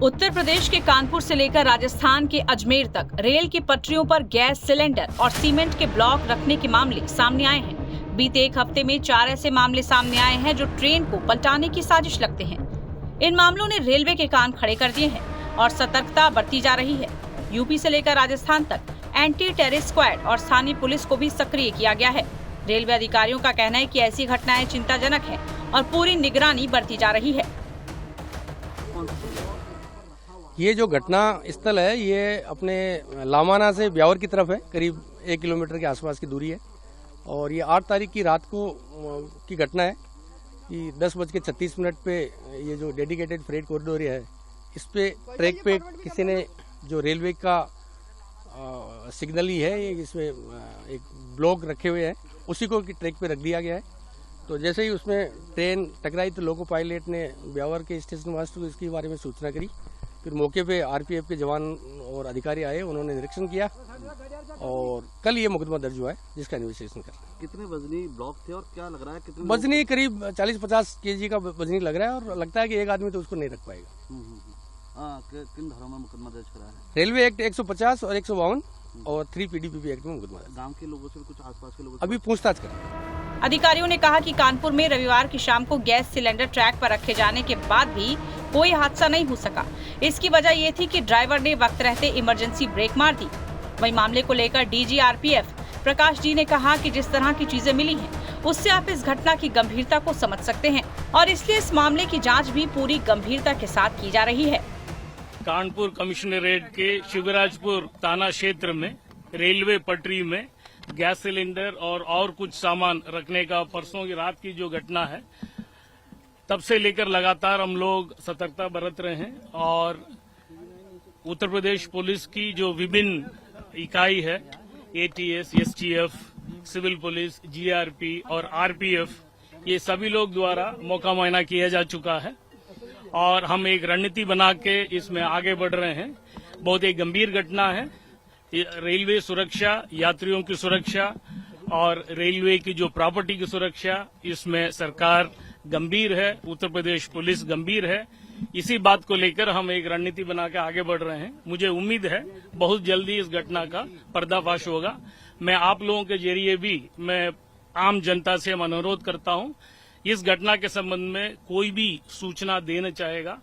उत्तर प्रदेश के कानपुर से लेकर राजस्थान के अजमेर तक रेल की पटरियों पर गैस सिलेंडर और सीमेंट के ब्लॉक रखने के मामले सामने आए हैं। बीते एक हफ्ते में 4 ऐसे मामले सामने आए हैं जो ट्रेन को पलटाने की साजिश लगते हैं। इन मामलों ने रेलवे के कान खड़े कर दिए हैं और सतर्कता बरती जा रही है। यूपी से लेकर राजस्थान तक एंटी टेरर स्क्वाड और स्थानीय पुलिस को भी सक्रिय किया गया है। रेलवे अधिकारियों का कहना है कि ऐसी घटनाएं चिंताजनक है और पूरी निगरानी बरती जा रही है। ये जो घटना स्थल है ये अपने लामाना से ब्यावर की तरफ है, करीब 1 किलोमीटर के आसपास की दूरी है। और ये 8 तारीख की रात को की घटना है कि 10:36 पे ये जो डेडिकेटेड फ्रेट कॉरिडोर है, इस पे ट्रैक पे किसी ने जो रेलवे का सिग्नल ही है, इसमें एक ब्लॉक रखे हुए हैं, उसी को ट्रैक पे रख दिया गया है। तो जैसे ही उसमें ट्रेन टकराई तो लोको पायलट ने ब्यावर के स्टेशन मास्टर को इसके बारे में सूचना करी। फिर मौके पे आरपीएफ के जवान और अधिकारी आए, उन्होंने निरीक्षण किया और कल ये मुकदमा दर्ज हुआ है जिसका इन्वेस्टिगेशन कर रहे हैं। कितने वजनी ब्लॉक थे और क्या लग रहा है कितने वजनी करीब 40-50 केजी का वजनी लग रहा है और लगता है कि एक आदमी तो उसको नहीं रख पाएगा। किन धाराओं में मुकदमा दर्ज करा है? रेलवे एक्ट 150 और 152 और 3 PDPP एक्ट में मुकदमा दर्ज। गांव के लोगों से कुछ आसपास के लोगों अभी पूछताछ करें। अधिकारियों ने कहा कि कानपुर में रविवार की शाम को गैस सिलेंडर ट्रैक पर रखे जाने के बाद भी कोई हादसा नहीं हो सका। इसकी वजह ये थी कि ड्राइवर ने वक्त रहते इमरजेंसी ब्रेक मार दी। वहीं मामले को लेकर डीजी आरपीएफ प्रकाश जी ने कहा कि जिस तरह की चीजें मिली हैं, उससे आप इस घटना की गंभीरता को समझ सकते हैं और इसलिए इस मामले की जाँच भी पूरी गंभीरता के साथ की जा रही है। कानपुर कमिश्नरेट के शिवराजपुर थाना क्षेत्र में रेलवे पटरी में गैस सिलेंडर और कुछ सामान रखने का परसों की रात की जो घटना है, तब से लेकर लगातार हम लोग सतर्कता बरत रहे हैं और उत्तर प्रदेश पुलिस की जो विभिन्न इकाई है, ATS, STF, civil police, GRP और आरपीएफ, ये सभी लोग द्वारा मौका मुआयना किया जा चुका है और हम एक रणनीति बना के इसमें आगे बढ़ रहे हैं। बहुत एक गंभीर घटना है। रेलवे सुरक्षा, यात्रियों की सुरक्षा और रेलवे की जो प्रॉपर्टी की सुरक्षा, इसमें सरकार गंभीर है, उत्तर प्रदेश पुलिस गंभीर है। इसी बात को लेकर हम एक रणनीति बना के आगे बढ़ रहे हैं। मुझे उम्मीद है बहुत जल्दी इस घटना का पर्दाफाश होगा। मैं आप लोगों के जरिए भी मैं आम जनता से अनुरोध करता हूं, इस घटना के संबंध में कोई भी सूचना देना चाहेगा,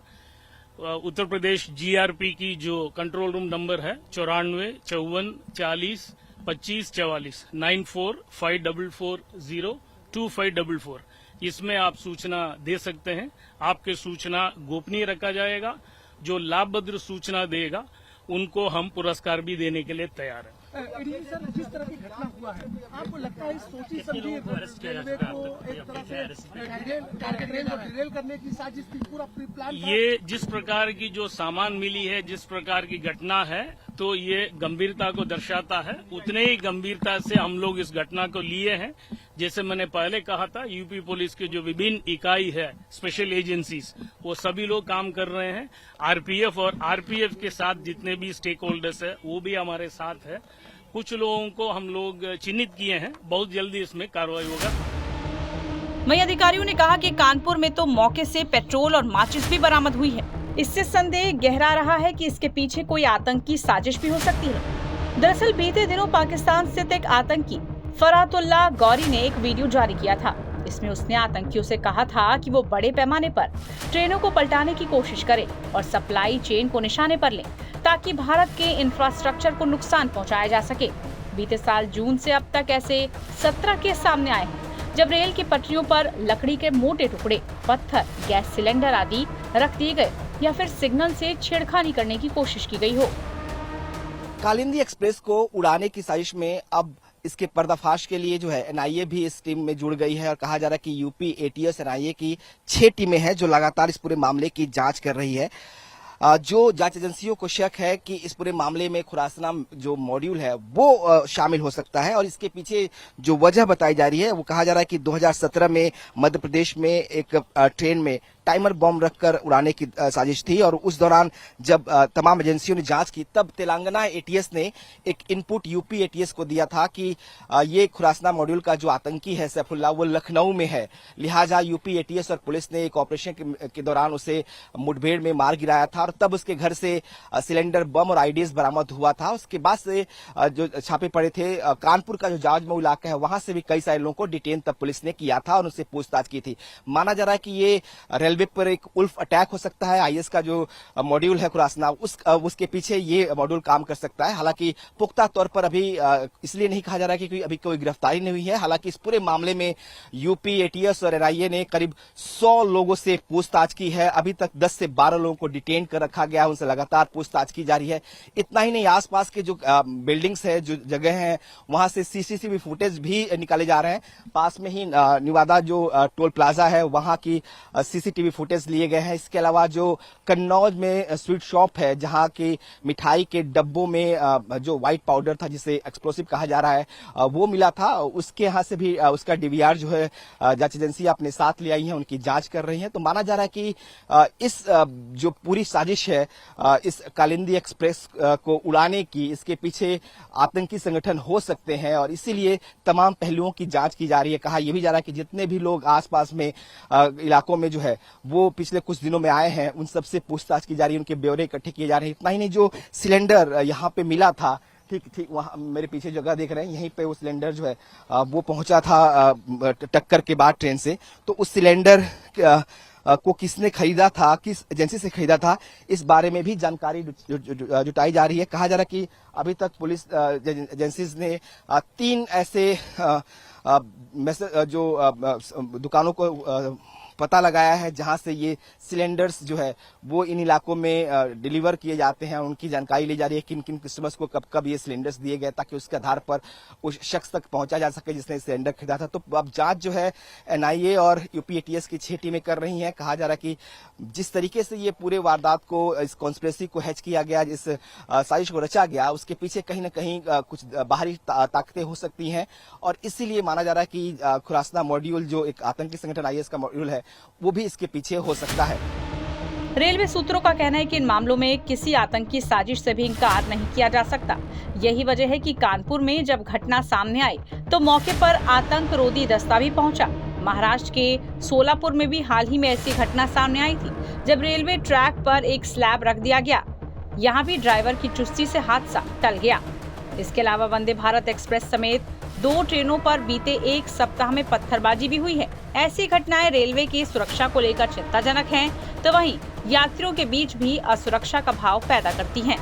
उत्तर प्रदेश जीआरपी की जो कंट्रोल रूम नंबर है 94 54 40 25 44 9454402544, इसमें आप सूचना दे सकते हैं। आपके सूचना गोपनीय रखा जाएगा। जो लाभप्रद सूचना देगा उनको हम पुरस्कार भी देने के लिए तैयार हैं। सर, जिस तरह की घटना हुआ है, आपको लगता है सोची समझी रेलवे को एक तरह से डिरेल करने की साजिश थी, पूरा प्लान? ये जिस प्रकार की जो सामान मिली है, जिस प्रकार की घटना है, तो ये गंभीरता को दर्शाता है। उतने ही गंभीरता से हम लोग इस घटना को लिए हैं। जैसे मैंने पहले कहा था, यूपी पुलिस की जो विभिन्न इकाई है, स्पेशल एजेंसीज, वो सभी लोग काम कर रहे हैं। आरपीएफ और आरपीएफ के साथ जितने भी स्टेक होल्डर्स है वो भी हमारे साथ है। कुछ लोगों को हम लोग चिन्हित किए हैं, बहुत जल्दी इसमें कार्रवाई होगा। वहीं अधिकारियों ने कहा कि कानपुर में तो मौके से पेट्रोल और माचिस भी बरामद हुई है। इससे संदेह गहरा रहा है कि इसके पीछे कोई आतंकी साजिश भी हो सकती है। दरअसल बीते दिनों पाकिस्तान स्थित एक आतंकी फरातुल्लाह गौरी ने एक वीडियो जारी किया था। इसमें उसने आतंकियों से कहा था कि वो बड़े पैमाने पर ट्रेनों को पलटाने की कोशिश करें और सप्लाई चेन को निशाने पर लें, ताकि भारत के इंफ्रास्ट्रक्चर को नुकसान पहुंचाया जा सके। बीते साल जून से अब तक ऐसे 17 केस सामने आए हैं, जब रेल की पटरियों पर लकड़ी के मोटे टुकड़े, पत्थर, गैस सिलेंडर आदि रख दिए गए या फिर सिग्नल से छेड़खानी करने की कोशिश की गई हो। कालिंदी एक्सप्रेस को उड़ाने की साजिश में अब इसके पर्दाफाश के लिए जो है एनआईए भी इस टीम में जुड़ गई है और कहा जा रहा है कि यूपी, एटीएस, एनआईए की 6 टीमें हैं जो लगातार इस पूरे मामले की जांच कर रही है। जो जांच एजेंसियों को शक है कि इस पूरे मामले में खुरासना जो मॉड्यूल है वो शामिल हो सकता है और इसके पीछे जो वजह बताई जा रही है वो कहा जा रहा है कि 2017 में मध्य प्रदेश में एक ट्रेन में टाइमर बम रखकर उड़ाने की साजिश थी। और उस दौरान जब तमाम एजेंसियों ने जांच की, तब तेलंगाना एटीएस ने एक इनपुट यूपी एटीएस को दिया था कि ये खुरासना मॉड्यूल का जो आतंकी है सैफुल्लाह, वो लखनऊ में है। लिहाजा यूपी एटीएस और पुलिस ने एक ऑपरेशन के दौरान उसे मुठभेड़ में मार गिराया था और तब उसके घर से सिलेंडर बम और आईडीएस बरामद हुआ था। उसके बाद से जो छापे पड़े थे, कानपुर का जो जाजमऊ इलाका है वहां से भी कई सारे लोगों को डिटेन तब पुलिस ने किया था और उनसे पूछताछ की थी। माना जा रहा है कि ये रेलवे पर एक उल्फ अटैक हो सकता है। आईएस का जो मॉड्यूल है खुरासना, उसके पीछे ये मॉड्यूल काम कर सकता है। हालांकि पुख्ता तौर पर अभी इसलिए नहीं कहा जा रहा है कि अभी कोई गिरफ्तारी नहीं हुई है। हालांकि इस पूरे मामले में यूपी एटीएस और एनआईए ने करीब 100 लोगों से पूछताछ की है। अभी तक 10 से 12 लोगों को डिटेन कर रखा गया, उनसे लगातार पूछताछ की जा रही है। इतना ही नहीं, आसपास के जो बिल्डिंग्स है, जो जगह है, वहां से सीसीटीवी फुटेज भी निकाले जा रहे हैं। पास में ही निवादा जो टोल प्लाजा है वहां की सीसीटीवी फुटेज लिए गए हैं। इसके अलावा जो कन्नौज में स्वीट शॉप है, जहां की मिठाई के डब्बों में जो व्हाइट पाउडर था, जिसे एक्सप्लोसिव कहा जा रहा है, वो मिला था। उसके यहाँ से भी उसका डीवीआर जो है जांच एजेंसी अपने साथ ले आई है, उनकी जांच कर रही है। तो माना जा रहा है कि इस जो पूरी साजिश है इस कालिंदी एक्सप्रेस को उड़ाने की, इसके पीछे आतंकी संगठन हो सकते हैं और इसीलिए तमाम पहलुओं की जांच की जा रही है। कहा यह भी जा रहा है कि जितने भी लोग आसपास में इलाकों में जो है वो पिछले कुछ दिनों में आए हैं, उन सबसे पूछताछ की जा रही है, उनके ब्यौरे इकट्ठे किए जा रहे हैं। इतना ही नहीं, जो सिलेंडर यहाँ पे मिला था, ठीक वहां मेरे पीछे जगह देख रहे हैं, यहीं पे वो सिलेंडर जो है वो पहुंचा था टक्कर के बाद ट्रेन से। तो उस सिलेंडर को किसने खरीदा था, किस एजेंसी से खरीदा था, इस बारे में भी जानकारी जुटाई जा रही है। कहा जा रहा है कि अभी तक पुलिस एजेंसीज ने 3 ऐसे दुकानों को पता लगाया है जहां से ये सिलेंडर्स जो है वो इन इलाकों में डिलीवर किए जाते हैं। उनकी जानकारी ली जा रही है किन किन कस्टमर्स को कब कब ये सिलेंडर्स दिए गए, ताकि उसके आधार पर उस शख्स तक पहुंचा जा सके जिसने सिलेंडर खरीदा था। तो अब जांच जो है एनआईए और यूपी एटीएस की 6 टीमें कर रही हैं। कहा जा रहा है कि जिस तरीके से ये पूरे वारदात को, इस कॉन्स्पिरेसी को हैच किया गया, जिस साजिश को रचा गया, उसके पीछे कहीं ना कहीं कुछ बाहरी ताकतें हो सकती हैं और इसीलिए माना जा रहा है कि खुरासना मॉड्यूल जो एक आतंकी संगठन आईएस का मॉड्यूल है, वो भी इसके पीछे हो सकता है। रेलवे सूत्रों का कहना है कि इन मामलों में किसी आतंकी साजिश से भी इनकार नहीं किया जा सकता। यही वजह है कि कानपुर में जब घटना सामने आई तो मौके पर आतंक रोधी दस्ता भी पहुंचा। महाराष्ट्र के सोलापुर में भी हाल ही में ऐसी घटना सामने आई थी, जब रेलवे ट्रैक पर एक स्लैब रख दिया गया। यहाँ भी ड्राइवर की चुस्ती से हादसा टल गया। इसके अलावा वंदे भारत एक्सप्रेस समेत 2 ट्रेनों पर बीते 1 सप्ताह में पत्थरबाजी भी हुई है। ऐसी घटनाएं रेलवे की सुरक्षा को लेकर चिंताजनक हैं, तो वहीं यात्रियों के बीच भी असुरक्षा का भाव पैदा करती हैं।